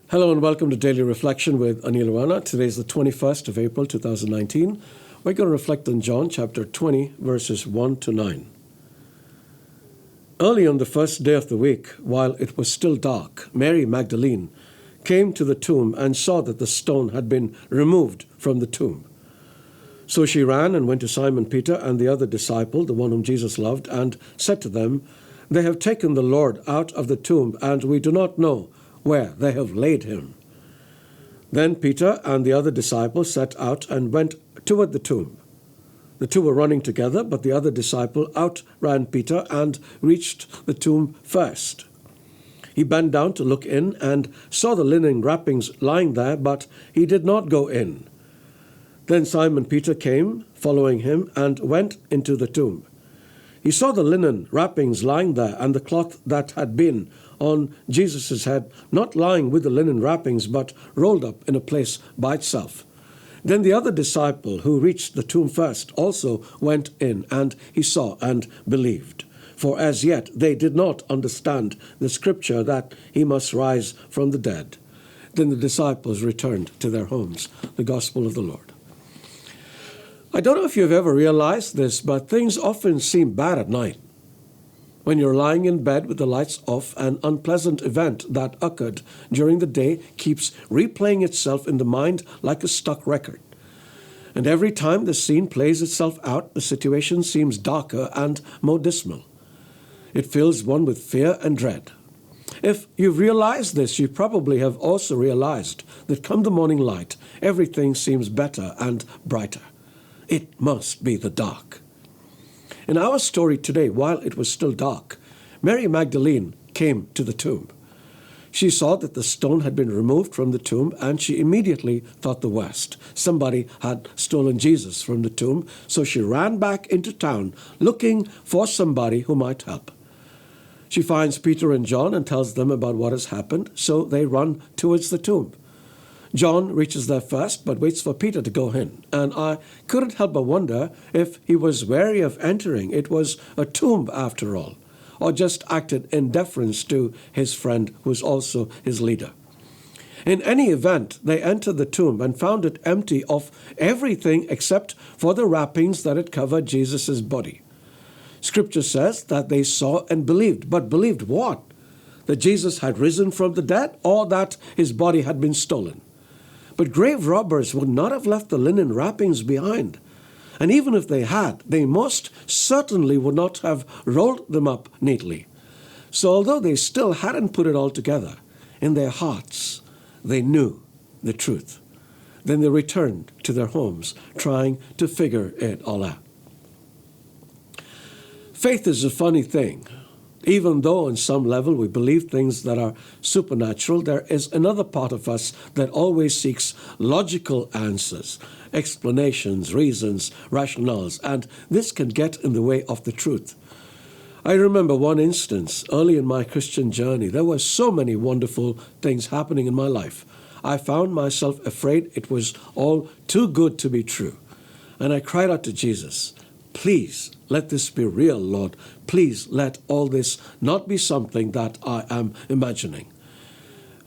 Hello and welcome to Daily Reflection with Aneel Aranha. Today is the 21st of April, 2019. We're going to reflect on John chapter 20, verses 1 to 9. Early on the first day of the week, while it was still dark, Mary Magdalene came to the tomb and saw that the stone had been removed from the tomb. So she ran and went to Simon Peter and the other disciple, the one whom Jesus loved, and said to them, "They have taken the Lord out of the tomb, and we do not know where they have laid him." Then Peter and the other disciple set out and went toward the tomb. The two were running together, but the other disciple outran Peter and reached the tomb first. He bent down to look in and saw the linen wrappings lying there, but he did not go in. Then Simon Peter came, following him, and went into the tomb. He saw the linen wrappings lying there, and the cloth that had been on Jesus' head, not lying with the linen wrappings, but rolled up in a place by itself. Then the other disciple, who reached the tomb first, also went in, and he saw and believed. For as yet they did not understand the scripture that he must rise from the dead. Then the disciples returned to their homes. The Gospel of the Lord. I don't know if you've ever realized this, but things often seem bad at night. When you're lying in bed with the lights off, an unpleasant event that occurred during the day keeps replaying itself in the mind like a stuck record. And every time the scene plays itself out, the situation seems darker and more dismal. It fills one with fear and dread. If you've realized this, you probably have also realized that come the morning light, everything seems better and brighter. It must be the dark. In our story today, while it was still dark, Mary Magdalene came to the tomb. She saw that the stone had been removed from the tomb, and she immediately thought the worst. Somebody had stolen Jesus from the tomb, so she ran back into town looking for somebody who might help. She finds Peter and John and tells them about what has happened, so they run towards the tomb. John reaches there first, but waits for Peter to go in. And I couldn't help but wonder if he was wary of entering. It was a tomb after all, or just acted in deference to his friend who was also his leader. In any event, they entered the tomb and found it empty of everything except for the wrappings that had covered Jesus' body. Scripture says that they saw and believed, but believed what? That Jesus had risen from the dead, or that his body had been stolen? But grave robbers would not have left the linen wrappings behind. And even if they had, they most certainly would not have rolled them up neatly. So although they still hadn't put it all together, in their hearts, they knew the truth. Then they returned to their homes, trying to figure it all out. Faith is a funny thing. Even though on some level we believe things that are supernatural, there is another part of us that always seeks logical answers, explanations, reasons, rationales, and this can get in the way of the truth. I remember one instance early in my Christian journey. There were so many wonderful things happening in my life. I found myself afraid it was all too good to be true. And I cried out to Jesus, "Please, let this be real, Lord. Please let all this not be something that I am imagining."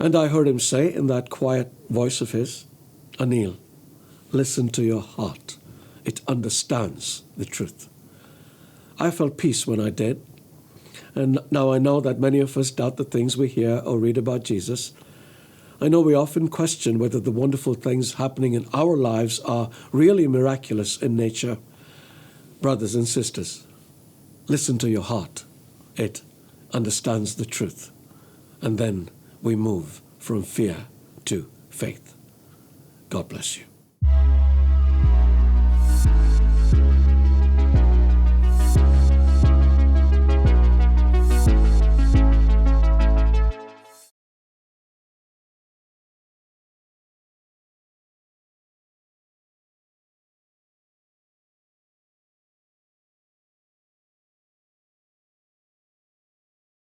And I heard him say in that quiet voice of his, "Aneel, listen to your heart. It understands the truth." I felt peace when I did. And now I know that many of us doubt the things we hear or read about Jesus. I know we often question whether the wonderful things happening in our lives are really miraculous in nature. Brothers and sisters, listen to your heart. It understands the truth. And then we move from fear to faith. God bless you.